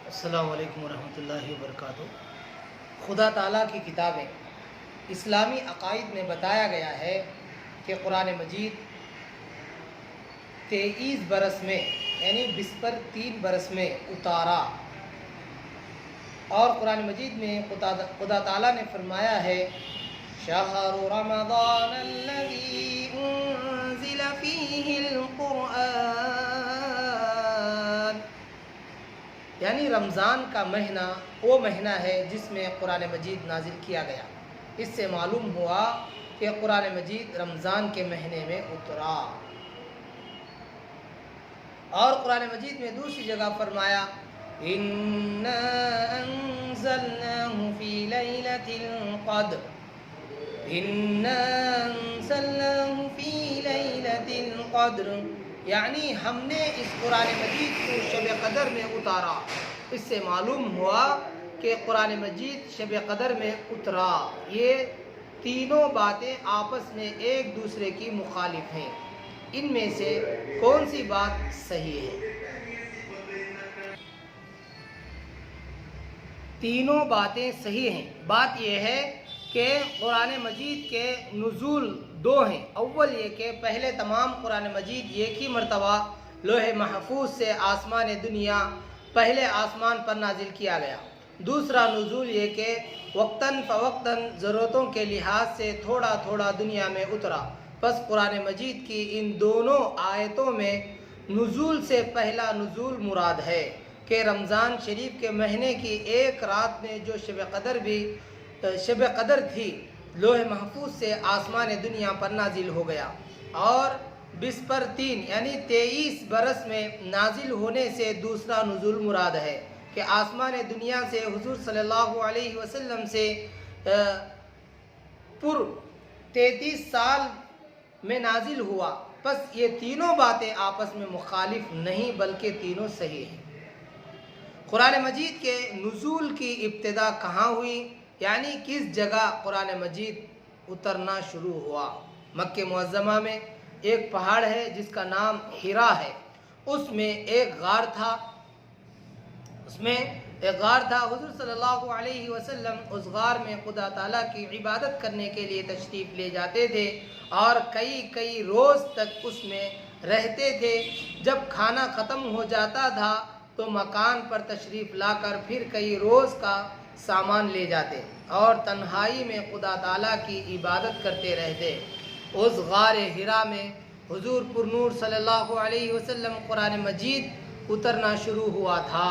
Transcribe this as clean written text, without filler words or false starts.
السلام علیکم ورحمۃ اللہ وبرکاتہ۔ خدا تعالیٰ کی کتابیں اسلامی عقائد میں بتایا گیا ہے کہ قرآن مجید 23 برس میں یعنی بسپر 3 برس میں اتارا، اور قرآن مجید میں خدا تعالیٰ نے فرمایا ہے شہر رمضان الذی انزل فیہ القرآن، یعنی رمضان کا مہینہ وہ مہینہ ہے جس میں قرآن مجید نازل کیا گیا۔ اس سے معلوم ہوا کہ قرآن مجید رمضان کے مہینے میں اترا۔ اور قرآن مجید میں دوسری جگہ فرمایا اِنَّا أَنزَلْنَاهُ فِي لَيْلَةِ الْقَدْرِ، اِنَّا أَنزَلْنَاهُ فِي لَيْلَةِ الْقَدْرِ، یعنی ہم نے اس قرآن مجید کو شب قدر میں اتارا۔ اس سے معلوم ہوا کہ قرآن مجید شب قدر میں اترا۔ یہ تینوں باتیں آپس میں ایک دوسرے کی مخالف ہیں، ان میں سے کون سی بات صحیح ہے؟ تینوں باتیں صحیح ہیں۔ بات یہ ہے کہ قرآن مجید کے نزول دو ہیں۔ اول یہ کہ پہلے تمام قرآن مجید ایک ہی مرتبہ لوح محفوظ سے آسمان دنیا پہلے آسمان پر نازل کیا گیا۔ دوسرا نزول یہ کہ وقتاً فوقتاً ضرورتوں کے لحاظ سے تھوڑا تھوڑا دنیا میں اترا۔ پس قرآن مجید کی ان دونوں آیتوں میں نزول سے پہلا نزول مراد ہے کہ رمضان شریف کے مہینے کی ایک رات میں جو شب قدر تھی لوح محفوظ سے آسمان دنیا پر نازل ہو گیا، اور بسپر 3 یعنی 23 برس میں نازل ہونے سے دوسرا نزول مراد ہے کہ آسمان دنیا سے حضور صلی اللہ علیہ وسلم سے 33 سال میں نازل ہوا۔ پس یہ تینوں باتیں آپس میں مخالف نہیں بلکہ تینوں صحیح ہیں۔ قرآن مجید کے نزول کی ابتدا کہاں ہوئی، یعنی کس جگہ قرآن مجید اترنا شروع ہوا؟ مکہ معظمہ میں ایک پہاڑ ہے جس کا نام حرا ہے، اس میں ایک غار تھا۔ حضور صلی اللہ علیہ وسلم اس غار میں خدا تعالیٰ کی عبادت کرنے کے لیے تشریف لے جاتے تھے اور کئی روز تک اس میں رہتے تھے۔ جب کھانا ختم ہو جاتا تھا تو مکان پر تشریف لا کر پھر کئی روز کا سامان لے جاتے اور تنہائی میں خدا تعالیٰ کی عبادت کرتے رہتے۔ اس غار حرا میں حضور پر نور صلی اللہ علیہ وسلم قرآن مجید اترنا شروع ہوا تھا۔